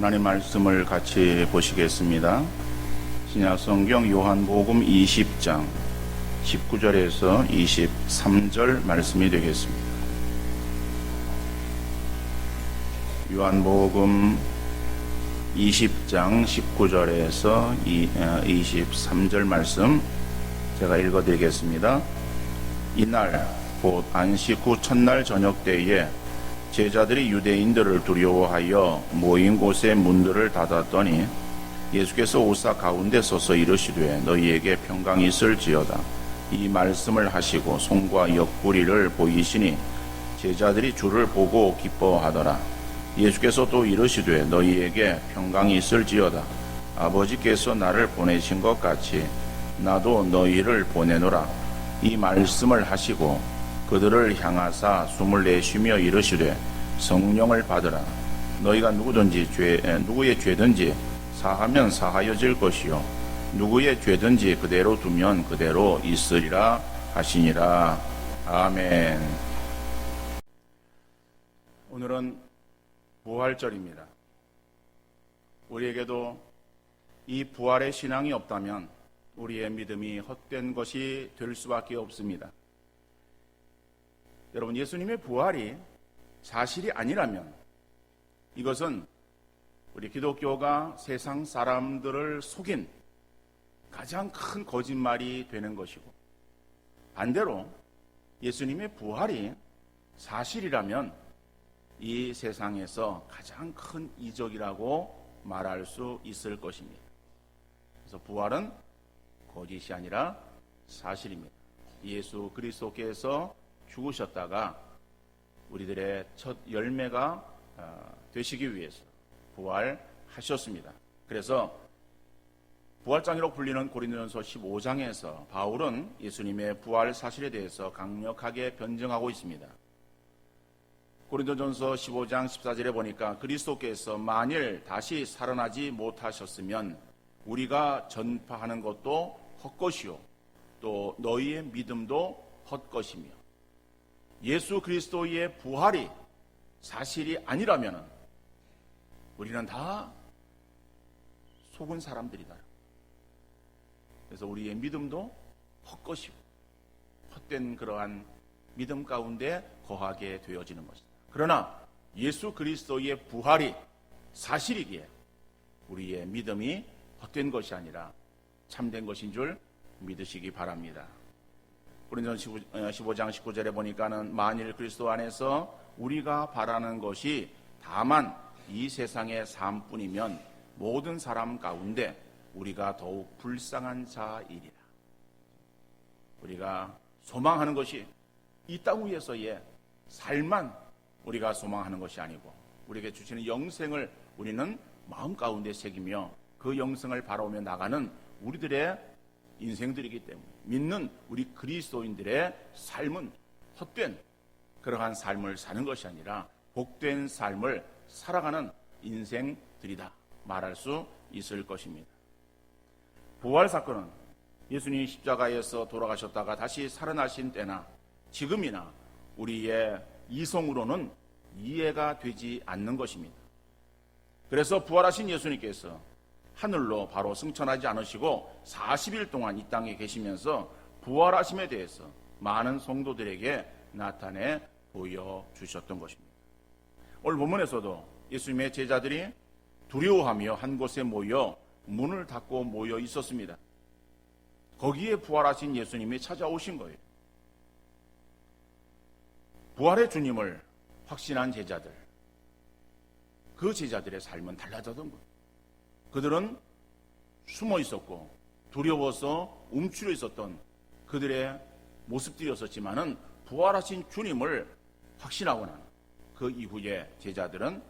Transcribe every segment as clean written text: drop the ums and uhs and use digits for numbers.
하나님 말씀을 같이 보시겠습니다. 신약성경 요한복음 20장 19절에서 23절 말씀이 되겠습니다. 요한복음 20장 19절에서 23절 말씀 제가 읽어드리겠습니다. 이날 곧 안식 후 첫날 저녁 때에 제자들이 유대인들을 두려워하여 모인 곳에 문들을 닫았더니 예수께서 오사 가운데 서서 이르시되 너희에게 평강이 있을지어다. 이 말씀을 하시고 손과 옆구리를 보이시니 제자들이 주를 보고 기뻐하더라. 예수께서 또 이르시되 너희에게 평강이 있을지어다. 아버지께서 나를 보내신 것 같이 나도 너희를 보내노라. 이 말씀을 하시고 그들을 향하사 숨을 내쉬며 이르시되 성령을 받으라. 너희가 누구의 죄든지 사하면 사하여질 것이요 누구의 죄든지 그대로 두면 그대로 있으리라 하시니라. 아멘. 오늘은 부활절입니다. 우리에게도 이 부활의 신앙이 없다면 우리의 믿음이 헛된 것이 될 수밖에 없습니다. 여러분, 예수님의 부활이 사실이 아니라면 이것은 우리 기독교가 세상 사람들을 속인 가장 큰 거짓말이 되는 것이고, 반대로 예수님의 부활이 사실이라면 이 세상에서 가장 큰 이적이라고 말할 수 있을 것입니다. 그래서 부활은 거짓이 아니라 사실입니다. 예수 그리스도께서 죽으셨다가 우리들의 첫 열매가 되시기 위해서 부활하셨습니다. 그래서 부활장이라고 불리는 고린도전서 15장에서 바울은 예수님의 부활 사실에 대해서 강력하게 변증하고 있습니다. 고린도전서 15장 14절에 보니까 그리스도께서 만일 다시 살아나지 못하셨으면 우리가 전파하는 것도 헛것이요 또 너희의 믿음도 헛것이며, 예수 그리스도의 부활이 사실이 아니라면 우리는 다 속은 사람들이다. 그래서 우리의 믿음도 헛것이고 헛된 그러한 믿음 가운데 거하게 되어지는 것이다. 그러나 예수 그리스도의 부활이 사실이기에 우리의 믿음이 헛된 것이 아니라 참된 것인 줄 믿으시기 바랍니다. 고린도전서 15장 19절에 보니까는 만일 그리스도 안에서 우리가 바라는 것이 다만 이 세상의 삶뿐이면 모든 사람 가운데 우리가 더욱 불쌍한 자이리라. 우리가 소망하는 것이 이 땅 위에서의 삶만 우리가 소망하는 것이 아니고 우리에게 주시는 영생을 우리는 마음 가운데 새기며 그 영생을 바라보며 나가는 우리들의 인생들이기 때문에 믿는 우리 그리스도인들의 삶은 헛된 그러한 삶을 사는 것이 아니라 복된 삶을 살아가는 인생들이다 말할 수 있을 것입니다. 부활 사건은 예수님이 십자가에서 돌아가셨다가 다시 살아나신 때나 지금이나 우리의 이성으로는 이해가 되지 않는 것입니다. 그래서 부활하신 예수님께서 하늘로 바로 승천하지 않으시고 40일 동안 이 땅에 계시면서 부활하심에 대해서 많은 성도들에게 나타내 보여주셨던 것입니다. 오늘 본문에서도 예수님의 제자들이 두려워하며 한 곳에 모여 문을 닫고 모여 있었습니다. 거기에 부활하신 예수님이 찾아오신 거예요. 부활의 주님을 확신한 제자들, 그 제자들의 삶은 달라졌던 거예요. 그들은 숨어 있었고 두려워서 움츠려 있었던 그들의 모습들이었었지만은 부활하신 주님을 확신하고 난 그 이후에 제자들은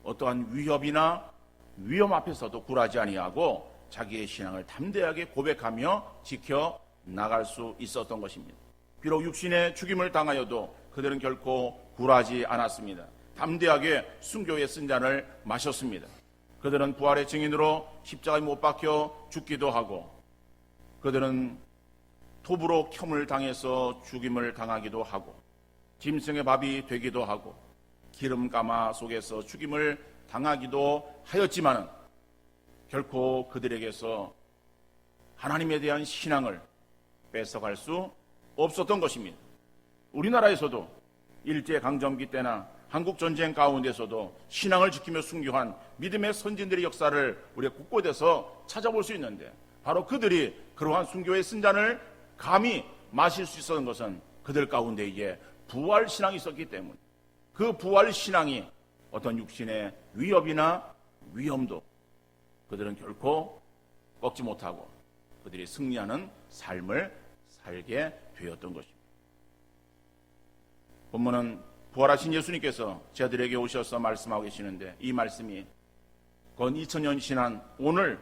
어떠한 위협이나 위험 앞에서도 굴하지 아니하고 자기의 신앙을 담대하게 고백하며 지켜 나갈 수 있었던 것입니다. 비록 육신의 죽임을 당하여도 그들은 결코 굴하지 않았습니다. 담대하게 순교의 쓴잔을 마셨습니다. 그들은 부활의 증인으로 십자가에 못 박혀 죽기도 하고, 그들은 톱으로 켬을 당해서 죽임을 당하기도 하고, 짐승의 밥이 되기도 하고, 기름가마 속에서 죽임을 당하기도 하였지만 결코 그들에게서 하나님에 대한 신앙을 뺏어갈 수 없었던 것입니다. 우리나라에서도 일제강점기 때나 한국전쟁 가운데서도 신앙을 지키며 순교한 믿음의 선진들의 역사를 우리가 곳곳에서 찾아볼 수 있는데, 바로 그들이 그러한 순교의 쓴잔을 감히 마실 수 있었던 것은 그들 가운데에 부활신앙이 있었기 때문에, 그 부활신앙이 어떤 육신의 위협이나 위험도 그들은 결코 꺾지 못하고 그들이 승리하는 삶을 살게 되었던 것입니다. 본문은 부활하신 예수님께서 저들에게 오셔서 말씀하고 계시는데, 이 말씀이 건 2000년 지난 오늘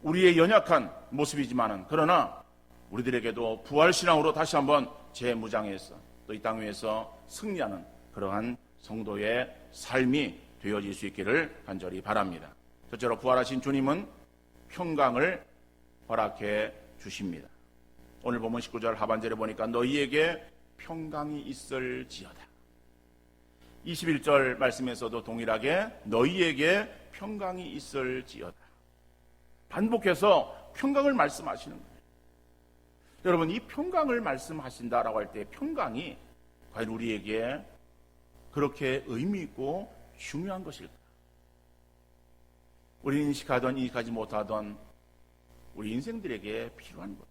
우리의 연약한 모습이지만은, 그러나 우리들에게도 부활신앙으로 다시 한번 재무장해서 또 이 땅 위에서 승리하는 그러한 성도의 삶이 되어질 수 있기를 간절히 바랍니다. 첫째로 부활하신 주님은 평강을 허락해 주십니다. 오늘 본문 19절 하반절에 보니까 너희에게 평강이 있을지어다. 21절 말씀에서도 동일하게 너희에게 평강이 있을지어다. 반복해서 평강을 말씀하시는 거예요. 여러분, 이 평강을 말씀하신다라고 할 때 평강이 과연 우리에게 그렇게 의미 있고 중요한 것일까? 우리 인식하던 인식하지 못하던 우리 인생들에게 필요한 것,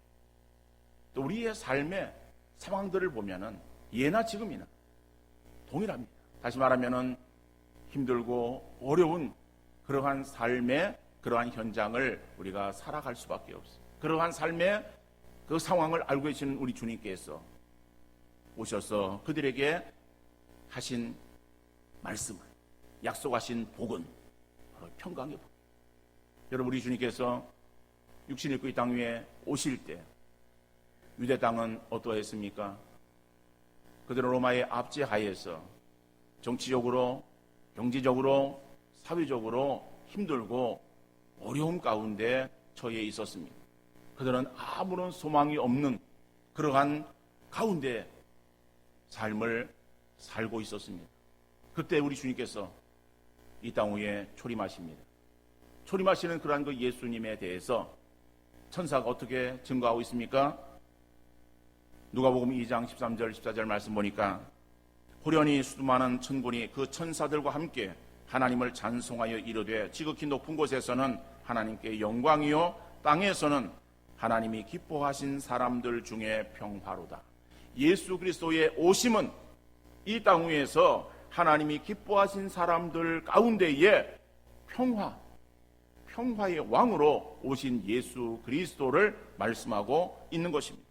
또 우리의 삶의 상황들을 보면은 예나 지금이나 동일합니다. 다시 말하면은 힘들고 어려운 그러한 삶의 그러한 현장을 우리가 살아갈 수밖에 없어요. 그러한 삶의 그 상황을 알고 계시는 우리 주님께서 오셔서 그들에게 하신 말씀을, 약속하신 복은 바로 평강의 복. 여러분, 우리 주님께서 육신 입고 이 땅 위에 오실 때 유대 땅은 어떠했습니까? 그들은 로마의 압제 하에서 정치적으로, 경제적으로, 사회적으로 힘들고 어려움 가운데 처해 있었습니다. 그들은 아무런 소망이 없는 그러한 가운데 삶을 살고 있었습니다. 그때 우리 주님께서 이 땅 위에 초림하십니다. 초림하시는 그러한 그 예수님에 대해서 천사가 어떻게 증거하고 있습니까? 누가복음 2장 13절 14절 말씀 보니까 호련히 수많은 천군이 그 천사들과 함께 하나님을 찬송하여 이르되 지극히 높은 곳에서는 하나님께 영광이요 땅에서는 하나님이 기뻐하신 사람들 중에 평화로다. 예수 그리스도의 오심은 이 땅 위에서 하나님이 기뻐하신 사람들 가운데에 평화의 왕으로 오신 예수 그리스도를 말씀하고 있는 것입니다.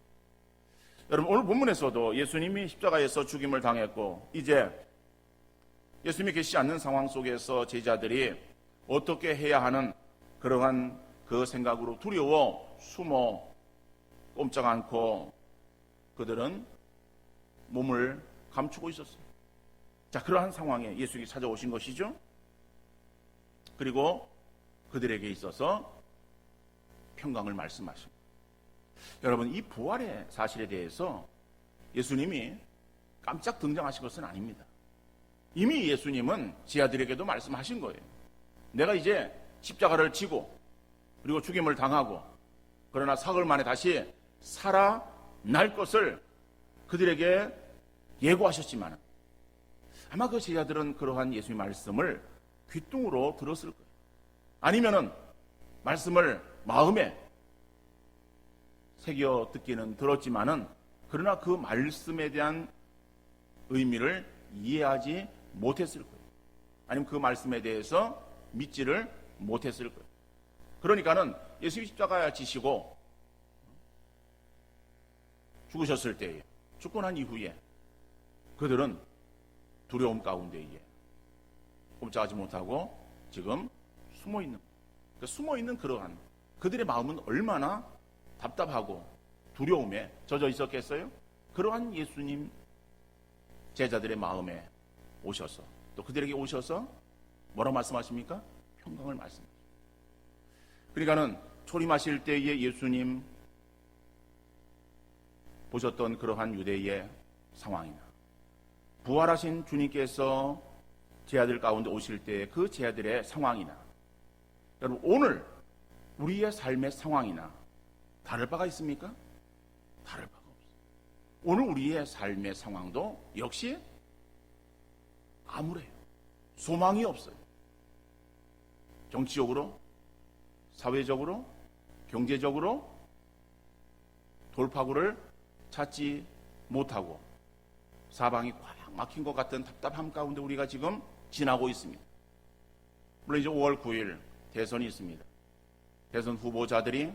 여러분, 오늘 본문에서도 예수님이 십자가에서 죽임을 당했고 이제 예수님이 계시지 않는 상황 속에서 제자들이 어떻게 해야 하는 그러한 그 생각으로 두려워 숨어 꼼짝 않고 그들은 몸을 감추고 있었어요. 자, 그러한 상황에 예수님이 찾아오신 것이죠. 그리고 그들에게 있어서 평강을 말씀하십니다. 여러분, 이 부활의 사실에 대해서 예수님이 깜짝 등장하신 것은 아닙니다. 이미 예수님은 제자들에게도 말씀하신 거예요. 내가 이제 십자가를 지고 그리고 죽임을 당하고 그러나 사흘 만에 다시 살아날 것을 그들에게 예고하셨지만 아마 그 제자들은 그러한 예수의 말씀을 귓등으로 들었을 거예요. 아니면은 말씀을 마음에 새겨 듣기는 들었지만은 그러나 그 말씀에 대한 의미를 이해하지 못했을 거예요. 아니면 그 말씀에 대해서 믿지를 못했을 거예요. 그러니까는 예수님이 십자가에 지시고 죽으셨을 때에, 죽고 난 이후에 그들은 두려움 가운데에 꼼짝하지 못하고 지금 숨어있는, 그러니까 숨어있는 그러한 그들의 마음은 얼마나 답답하고 두려움에 젖어 있었겠어요? 그러한 예수님 제자들의 마음에 오셔서 또 그들에게 오셔서 뭐라고 말씀하십니까? 평강을 말씀하십니다. 그러니까는 초림하실 때의 예수님 보셨던 그러한 유대의 상황이나 부활하신 주님께서 제자들 가운데 오실 때 그 제자들의 상황이나 여러분 오늘 우리의 삶의 상황이나 다를 바가 있습니까? 다를 바가 없어요. 오늘 우리의 삶의 상황도 역시 암울해요. 소망이 없어요. 정치적으로, 사회적으로, 경제적으로 돌파구를 찾지 못하고 사방이 꽉 막힌 것 같은 답답함 가운데 우리가 지금 지나고 있습니다. 물론 이제 5월 9일 대선이 있습니다. 대선 후보자들이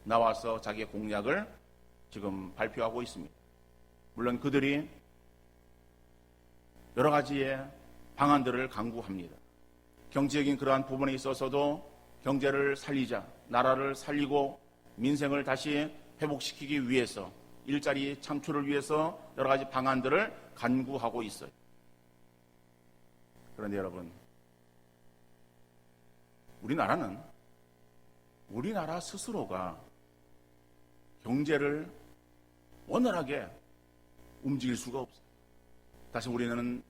나와서 자기의 공약을 지금 발표하고 있습니다. 물론 그들이 여러 가지의 방안들을 강구합니다. 경제적인 그러한 부분에 있어서도 경제를 살리자, 나라를 살리고 민생을 다시 회복시키기 위해서 일자리 창출을 위해서 여러 가지 방안들을 간구하고 있어요. 그런데 여러분, 우리나라 스스로가 경제를 원활하게 움직일 수가 없어요. 다시 우리는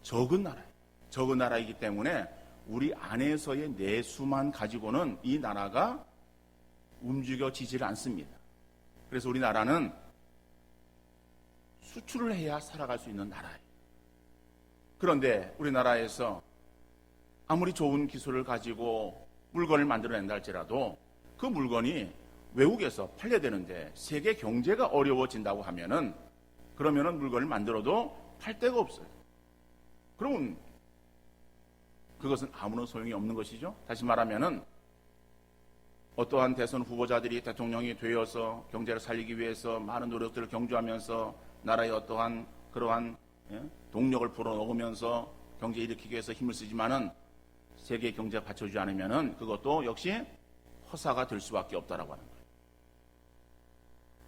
적은 나라예요. 적은 나라이기 때문에 우리 안에서의 내수만 가지고는 이 나라가 움직여지질 않습니다. 그래서 우리나라는 수출을 해야 살아갈 수 있는 나라예요. 그런데 우리나라에서 아무리 좋은 기술을 가지고 물건을 만들어낸다 할지라도 그 물건이 외국에서 팔려야 되는데 세계 경제가 어려워진다고 하면은 그러면은 물건을 만들어도 팔 데가 없어요. 그러면 그것은 아무런 소용이 없는 것이죠. 다시 말하면은 어떠한 대선 후보자들이 대통령이 되어서 경제를 살리기 위해서 많은 노력들을 경주하면서 나라의 어떠한 그러한 동력을 불어넣으면서 경제 일으키기 위해서 힘을 쓰지만은 세계 경제가 받쳐주지 않으면은 그것도 역시 허사가 될 수밖에 없다라고 하는 거예요.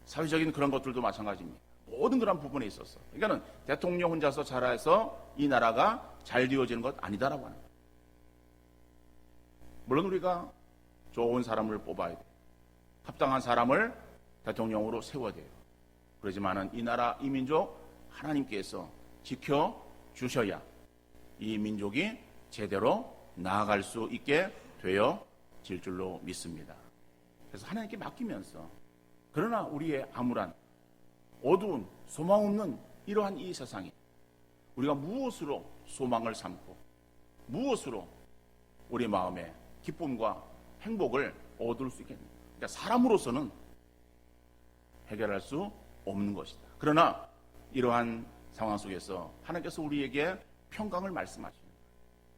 사회적인 그런 것들도 마찬가지입니다. 모든 그런 부분에 있어서. 그러니까는 대통령 혼자서 잘해서 이 나라가 잘 되어지는 것 아니다라고 하는 거예요. 물론 우리가 좋은 사람을 뽑아야 돼요. 합당한 사람을 대통령으로 세워야 돼요. 그렇지만은 이 나라, 이 민족 하나님께서 지켜주셔야 이 민족이 제대로 나아갈 수 있게 되어질 줄로 믿습니다. 그래서 하나님께 맡기면서 그러나 우리의 암울한 어두운 소망 없는 이러한 이 세상에 우리가 무엇으로 소망을 삼고 무엇으로 우리 마음에 기쁨과 행복을 얻을 수 있겠는가? 그러니까 사람으로서는 해결할 수 없는 것이다. 그러나 이러한 상황 속에서 하나님께서 우리에게 평강을 말씀하시는 거예요.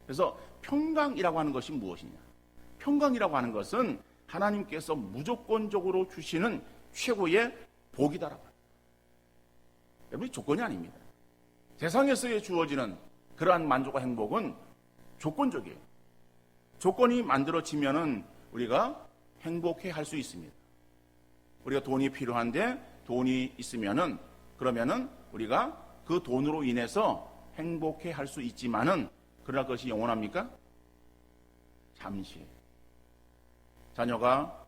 그래서 평강이라고 하는 것이 무엇이냐? 평강이라고 하는 것은 하나님께서 무조건적으로 주시는 최고의 복이다라고 합니다. 여러분, 조건이 아닙니다. 세상에서의 주어지는 그러한 만족과 행복은 조건적이에요. 조건이 만들어지면은 우리가 행복해 할 수 있습니다. 우리가 돈이 필요한데 돈이 있으면은 그러면은 우리가 그 돈으로 인해서 행복해 할 수 있지만은 그러나 그것이 영원합니까? 잠시. 자녀가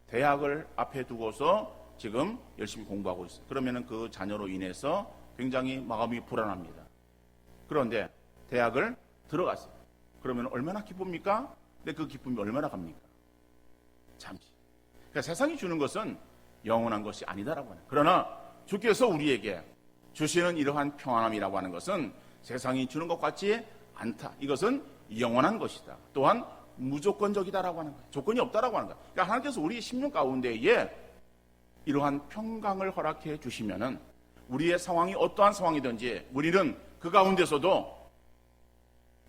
대학을 앞에 두고서 지금 열심히 공부하고 있어요. 그러면은 그 자녀로 인해서 굉장히 마음이 불안합니다. 그런데 대학을 들어갔어요. 그러면 얼마나 기쁩니까? 근데 그 기쁨이 얼마나 갑니까? 잠시. 그러니까 세상이 주는 것은 영원한 것이 아니다라고 하는. 그러나 주께서 우리에게 주시는 이러한 평안함이라고 하는 것은 세상이 주는 것 같지 않다. 이것은 영원한 것이다. 또한 무조건적이다라고 하는 거예요. 조건이 없다라고 하는 거예요. 그러니까 하나님께서 우리 심령 가운데에 이러한 평강을 허락해 주시면은 우리의 상황이 어떠한 상황이든지 우리는 그 가운데서도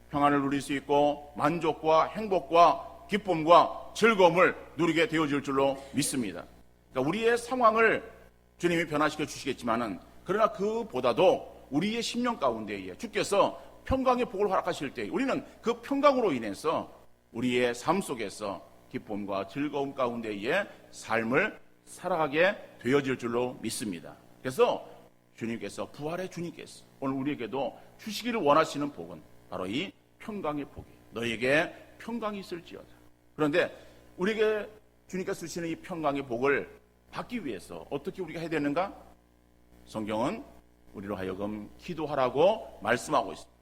평안을 누릴 수 있고 만족과 행복과 기쁨과 즐거움을 누리게 되어질 줄로 믿습니다. 그러니까 우리의 상황을 주님이 변화시켜 주시겠지만은 그러나 그보다도 우리의 심령 가운데에 주께서 평강의 복을 허락하실 때 우리는 그 평강으로 인해서 우리의 삶 속에서 기쁨과 즐거움 가운데의 삶을 살아가게 되어질 줄로 믿습니다. 그래서 주님께서 부활의 주님께서 오늘 우리에게도 주시기를 원하시는 복은 바로 이 평강의 복이에요. 너에게 평강이 있을지어다. 그런데 우리에게 주님께서 주시는 이 평강의 복을 받기 위해서 어떻게 우리가 해야 되는가? 성경은 우리로 하여금 기도하라고 말씀하고 있습니다.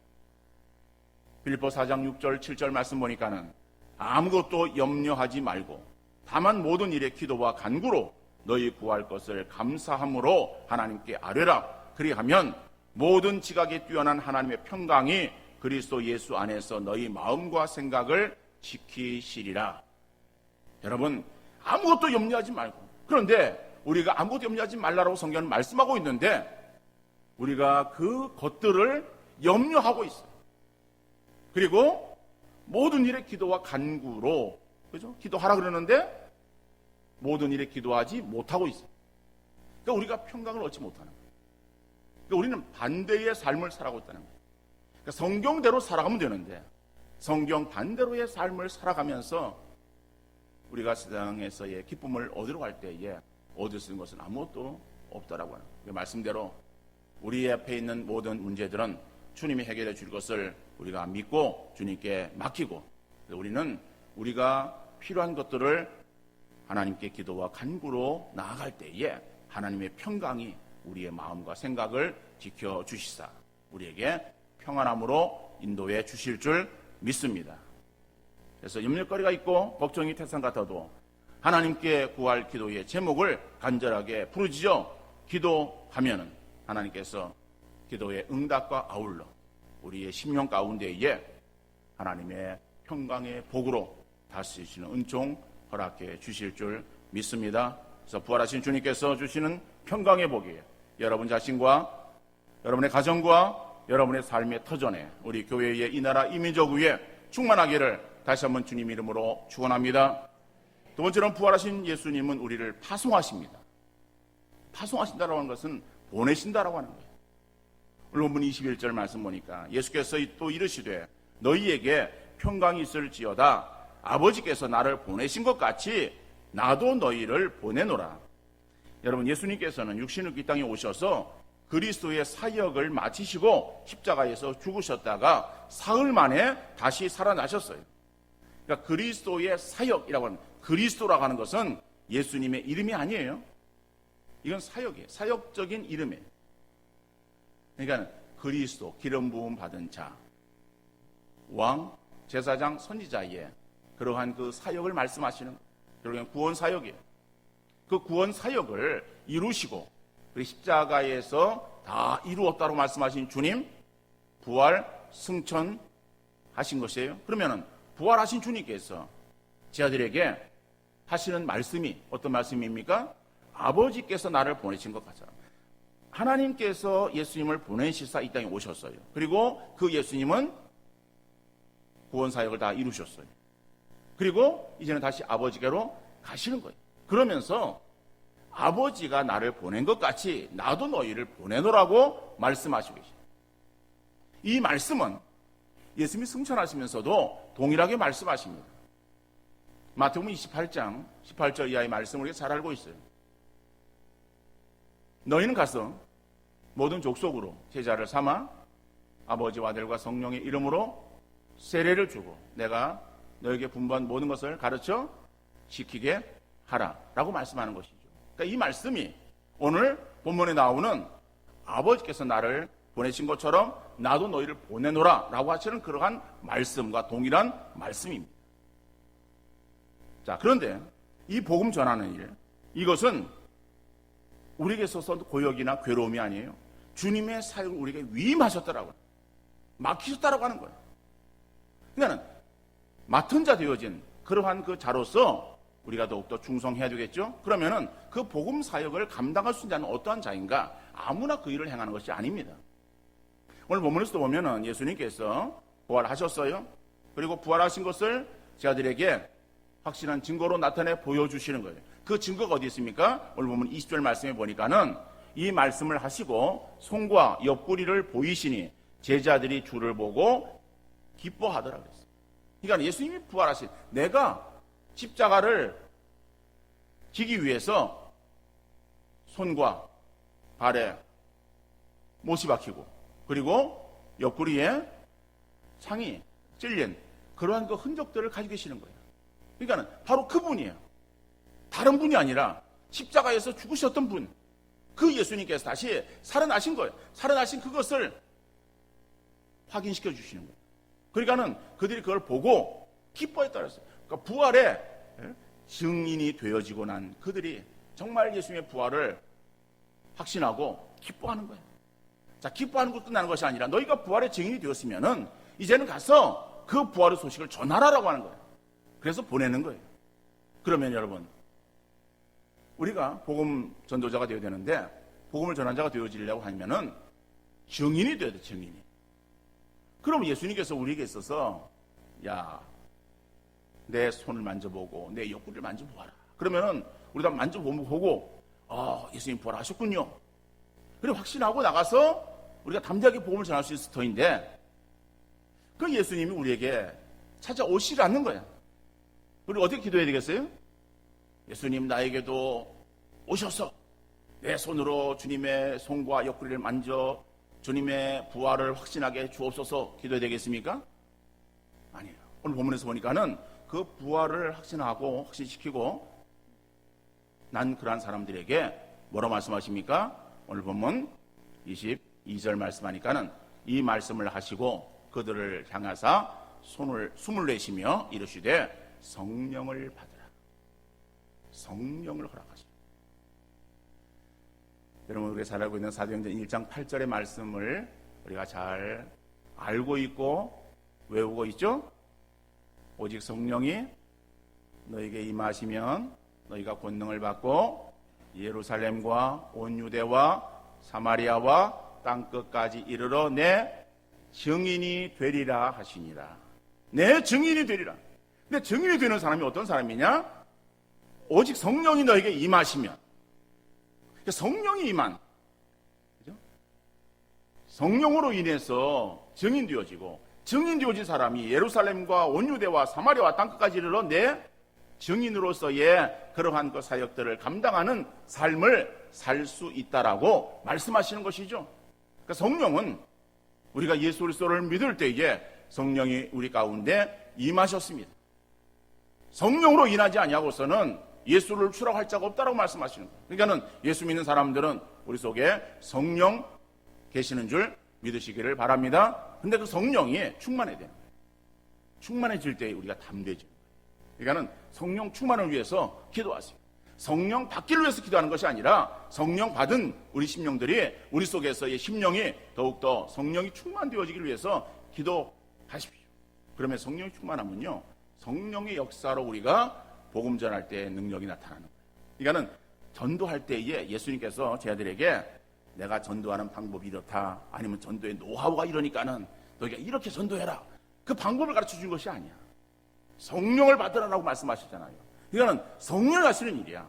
빌립보 4장 6절 7절 말씀 보니까는 아무것도 염려하지 말고 다만 모든 일에 기도와 간구로 너희 구할 것을 감사함으로 하나님께 아뢰라. 그리하면 모든 지각에 뛰어난 하나님의 평강이 그리스도 예수 안에서 너희 마음과 생각을 지키시리라. 여러분, 아무것도 염려하지 말고, 그런데 우리가 아무것도 염려하지 말라고 성경은 말씀하고 있는데 우리가 그 것들을 염려하고 있어요. 그리고 모든 일에 기도와 간구로, 그죠? 기도하라 그러는데 모든 일에 기도하지 못하고 있어요. 그러니까 우리가 평강을 얻지 못하는 거예요. 그러니까 우리는 반대의 삶을 살아가고 있다는 거예요. 그러니까 성경대로 살아가면 되는데 성경 반대로의 삶을 살아가면서 우리가 세상에서의 기쁨을 얻으러 갈 때에 얻을 수 있는 것은 아무것도 없다라고 하는 거예요. 그 말씀대로 우리 앞에 있는 모든 문제들은 주님이 해결해 줄 것을 우리가 믿고 주님께 맡기고, 우리는 우리가 필요한 것들을 하나님께 기도와 간구로 나아갈 때에 하나님의 평강이 우리의 마음과 생각을 지켜주시사 우리에게 평안함으로 인도해 주실 줄 믿습니다. 그래서 염려거리가 있고 걱정이 태산 같아도 하나님께 구할 기도의 제목을 간절하게 부르짖어 기도하면은 하나님께서 기도의 응답과 아울러 우리의 심령 가운데에 하나님의 평강의 복으로 다스리시는 은총 허락해 주실 줄 믿습니다. 그래서 부활하신 주님께서 주시는 평강의 복이 여러분 자신과 여러분의 가정과 여러분의 삶의 터전에 우리 교회의 이 나라 이 민족 위에 충만하기를 다시 한번 주님 이름으로 축원합니다. 두 번째는 부활하신 예수님은 우리를 파송하십니다. 파송하신다라고 하는 것은 보내신다라고 하는 거예요. 오늘 본문 21절 말씀 보니까 예수께서 또 이르시되 너희에게 평강이 있을지어다 아버지께서 나를 보내신 것 같이 나도 너희를 보내노라. 여러분, 예수님께서는 육신을 이 땅에 오셔서 그리스도의 사역을 마치시고 십자가에서 죽으셨다가 사흘 만에 다시 살아나셨어요. 그러니까 그리스도의 사역이라고 하는, 그리스도라고 하는 것은 예수님의 이름이 아니에요. 이건 사역이에요. 사역적인 이름이에요. 그러니까 그리스도, 기름 부음 받은 자, 왕, 제사장, 선지자의 그러한 그 사역을 말씀하시는, 결국엔 구원 사역이에요. 그 구원 사역을 이루시고 그 십자가에서 다 이루었다고 말씀하신 주님, 부활, 승천하신 것이에요. 그러면은 부활하신 주님께서 제자들에게 하시는 말씀이 어떤 말씀입니까? 아버지께서 나를 보내신 것 같아요. 하나님께서 예수님을 보내시사 이 땅에 오셨어요. 그리고 그 예수님은 구원 사역을 다 이루셨어요. 그리고 이제는 다시 아버지께로 가시는 거예요. 그러면서 아버지가 나를 보낸 것 같이 나도 너희를 보내노라고 말씀하시고 계십니다. 이 말씀은 예수님이 승천하시면서도 동일하게 말씀하십니다. 마태복음 28장 18절 이하의 말씀을 우리가 잘 알고 있어요. 너희는 가서 모든 족속으로 제자를 삼아 아버지와 아들과 성령의 이름으로 세례를 주고 내가 너에게 분부한 모든 것을 가르쳐 지키게 하라 라고 말씀하는 것이죠. 그러니까 이 말씀이 오늘 본문에 나오는 아버지께서 나를 보내신 것처럼 나도 너희를 보내노라 라고 하시는 그러한 말씀과 동일한 말씀입니다. 자, 그런데 이 복음 전하는 일, 이것은 우리에게 있어서 고역이나 괴로움이 아니에요. 주님의 사역을 우리에게 위임하셨다라고, 맡기셨다라고 하는 거예요. 그러니까 맡은 자 되어진 그러한 그 자로서 우리가 더욱더 충성해야 되겠죠. 그러면은 그 복음 사역을 감당할 수 있는 자는 어떠한 자인가? 아무나 그 일을 행하는 것이 아닙니다. 오늘 본문에서도 보면은 예수님께서 부활하셨어요. 그리고 부활하신 것을 제자들에게 확실한 증거로 나타내 보여주시는 거예요. 그 증거가 어디 있습니까? 오늘 보면 20절 말씀에 보니까는 이 말씀을 하시고 손과 옆구리를 보이시니 제자들이 주를 보고 기뻐하더라 그랬어요. 그러니까 예수님이 부활하신, 내가 십자가를 지기 위해서 손과 발에 못이 박히고 그리고 옆구리에 창이 찔린 그러한 그 흔적들을 가지고 계시는 거예요. 그러니까 바로 그분이에요. 다른 분이 아니라 십자가에서 죽으셨던 분, 그 예수님께서 다시 살아나신 거예요. 살아나신 그것을 확인시켜 주시는 거예요. 그러니까는 그들이 그걸 보고 기뻐했다 그랬어요. 그러니까 부활의 증인이 되어지고 난 그들이 정말 예수님의 부활을 확신하고 기뻐하는 거예요. 자, 기뻐하는 것 끝나는 것이 아니라 너희가 부활의 증인이 되었으면은 이제는 가서 그 부활의 소식을 전하라라고 하는 거예요. 그래서 보내는 거예요. 그러면 여러분, 우리가 복음 전도자가 되어야 되는데 복음을 전한 자가 되어지려고 하면은 증인이 되어야 돼, 증인이. 그럼 예수님께서 우리에게 있어서 야, 내 손을 만져보고 내 옆구리를 만져보아라. 그러면은 우리가 만져보고 예수님 부활하셨군요. 그래 확신하고 나가서 우리가 담대하게 복음을 전할 수 있을 터인데 그 예수님이 우리에게 찾아오시라는 거야. 우리 어떻게 기도해야 되겠어요? 예수님 나에게도 오셔서 내 손으로 주님의 손과 옆구리를 만져 주님의 부활을 확신하게 주옵소서 기도해야 되겠습니까? 아니에요. 오늘 본문에서 보니까는 그 부활을 확신하고 확신시키고 난 그러한 사람들에게 뭐라고 말씀하십니까? 오늘 본문 22절 말씀하니까는 이 말씀을 하시고 그들을 향하사 숨을 내쉬며 이르시되 성령을 받으라. 성령을 허락하시라. 여러분 우리가 잘 알고 있는 사도행전 1장 8절의 말씀을 우리가 잘 알고 있고 외우고 있죠? 오직 성령이 너에게 임하시면 너희가 권능을 받고 예루살렘과 온 유대와 사마리아와 땅끝까지 이르러 내 증인이 되리라 하시니라. 내 증인이 되리라. 근데 증인이 되는 사람이 어떤 사람이냐? 오직 성령이 너에게 임하시면. 성령이 임한. 그죠? 성령으로 인해서 증인되어지고 증인되어진 사람이 예루살렘과 온 유대와 사마리아와 땅끝까지 이르러 내 증인으로서의 그러한 그 사역들을 감당하는 삶을 살 수 있다라고 말씀하시는 것이죠. 그러니까 성령은 우리가 예수 그리스도를 믿을 때에 성령이 우리 가운데 임하셨습니다. 성령으로 인하지 아니하고서는 예수를 추락할 자가 없다라고 말씀하시는 거예요. 그러니까는 예수 믿는 사람들은 우리 속에 성령 계시는 줄 믿으시기를 바랍니다. 근데 그 성령이 충만해야 돼요. 충만해질 때 우리가 담대해져요. 그러니까는 성령 충만을 위해서 기도하세요. 성령 받기를 위해서 기도하는 것이 아니라 성령 받은 우리 심령들이 우리 속에서의 심령이 더욱더 성령이 충만되어지기를 위해서 기도하십시오. 그러면 성령이 충만하면요 성령의 역사로 우리가 복음 전할 때 능력이 나타나는 거예요. 그러니까는 전도할 때에 예수님께서 제 아들에게 내가 전도하는 방법이 이렇다 아니면 전도의 노하우가 이러니까는 너희가 이렇게 전도해라 그 방법을 가르쳐 준 것이 아니야. 성령을 받으라라고 말씀하셨잖아요. 이거는 성령이 하시는 일이야.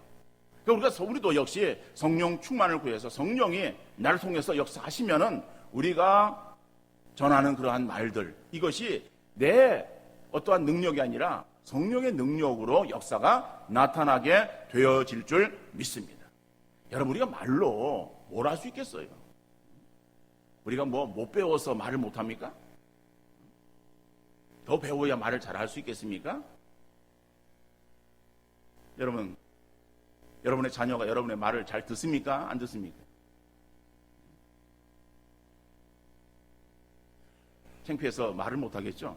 그러니까 우리도 역시 성령 충만을 구해서 성령이 나를 통해서 역사하시면은 우리가 전하는 그러한 말들 이것이 내 어떠한 능력이 아니라 성령의 능력으로 역사가 나타나게 되어질 줄 믿습니다. 여러분 우리가 말로 뭘 할 수 있겠어요? 우리가 뭐 못 배워서 말을 못합니까? 더 배워야 말을 잘 할 수 있겠습니까? 여러분, 여러분의 자녀가 여러분의 말을 잘 듣습니까? 안 듣습니까? 창피해서 말을 못하겠죠?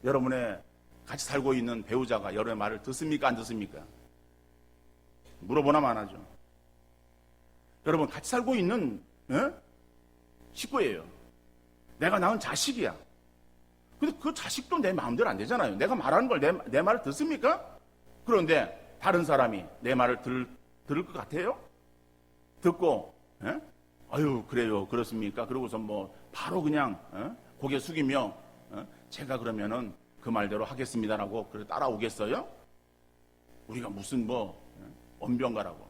여러분의 같이 살고 있는 배우자가 여러분의 말을 듣습니까? 안 듣습니까? 물어보나 마나죠. 여러분 같이 살고 있는 식구예요. 내가 낳은 자식이야. 근데 그 자식도 내 마음대로 안 되잖아요. 내가 말하는 걸 내 말을 듣습니까? 그런데 다른 사람이 내 말을 들을 것 같아요? 듣고 아유 그래요 그렇습니까? 그러고서 뭐 바로 그냥 고개 숙이며 제가 그러면은 그 말대로 하겠습니다라고 그래 따라오겠어요? 우리가 무슨 뭐 언변가라고.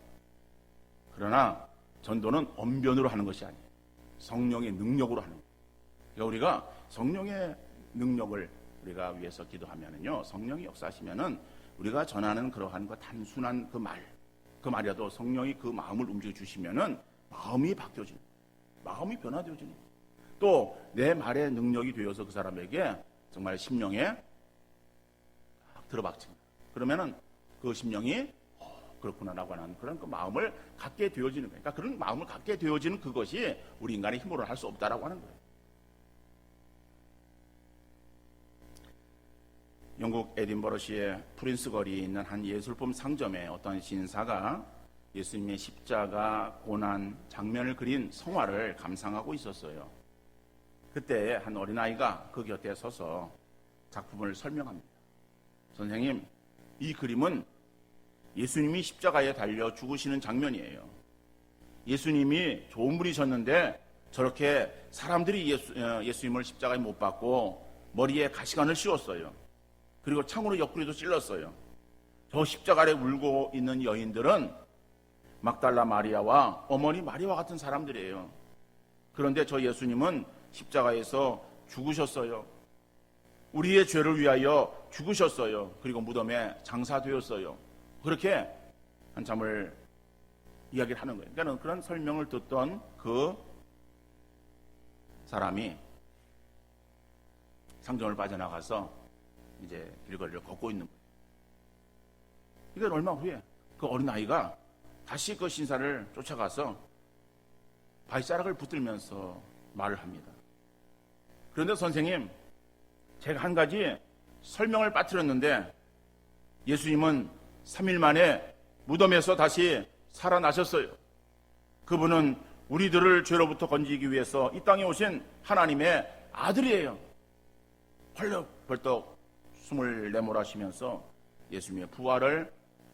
그러나 전도는 언변으로 하는 것이 아니에요. 성령의 능력으로 하는 거예요. 그러니까 우리가 성령의 능력을 우리가 위해서 기도하면은요, 성령이 역사하시면은 우리가 전하는 그러한 그 단순한 그 말이라도 성령이 그 마음을 움직여 주시면은 마음이 바뀌어지는 거예요. 마음이 변화되어지는 거예요. 또 내 말의 능력이 되어서 그 사람에게 정말 심령에 들어박힌다. 그러면은 그 심령이 그렇구나라고 하는 그런 그 마음을 갖게 되어지는 거예요. 그러니까 그런 마음을 갖게 되어지는 그것이 우리 인간의 힘으로는 할 수 없다라고 하는 거예요. 영국 에딘버러시의 프린스 거리에 있는 한 예술품 상점에 어떤 신사가 예수님의 십자가 고난 장면을 그린 성화를 감상하고 있었어요. 그때 한 어린아이가 그 곁에 서서 작품을 설명합니다. 선생님, 이 그림은 예수님이 십자가에 달려 죽으시는 장면이에요. 예수님이 좋은 분이셨는데 저렇게 사람들이 예수님을 십자가에 못 박고 머리에 가시관을 씌웠어요. 그리고 창으로 옆구리도 찔렀어요. 저 십자가 아래 울고 있는 여인들은 막달라 마리아와 어머니 마리아와 같은 사람들이에요. 그런데 저 예수님은 십자가에서 죽으셨어요. 우리의 죄를 위하여 죽으셨어요. 그리고 무덤에 장사되었어요. 그렇게 한참을 이야기를 하는 거예요. 그러니까 그런 설명을 듣던 그 사람이 상점을 빠져나가서 이제 길거리를 걷고 있는 거예요. 이건 얼마 후에 그 어린아이가 다시 그 신사를 쫓아가서 발자락을 붙들면서 말을 합니다. 그런데 선생님, 제가 한 가지 설명을 빠뜨렸는데 예수님은 3일 만에 무덤에서 다시 살아나셨어요. 그분은 우리들을 죄로부터 건지기 위해서 이 땅에 오신 하나님의 아들이에요. 헐떡벌떡 숨을 내몰아쉬면서 예수님의 부활을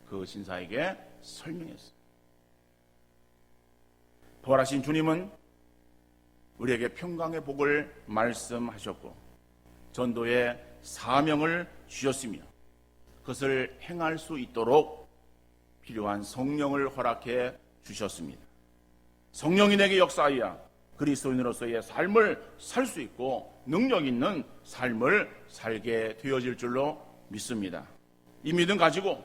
그 신사에게 설명했어요. 부활하신 주님은 우리에게 평강의 복을 말씀하셨고 전도의 사명을 주셨으며 그것을 행할 수 있도록 필요한 성령을 허락해 주셨습니다. 성령이 내게 역사하여 그리스도인으로서의 삶을 살 수 있고 능력 있는 삶을 살게 되어질 줄로 믿습니다. 이 믿음 가지고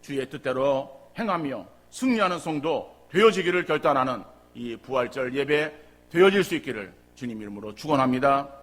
주의 뜻대로 행하며 승리하는 성도 되어지기를 결단하는 이 부활절 예배 되어질 수 있기를 주님 이름으로 축원합니다.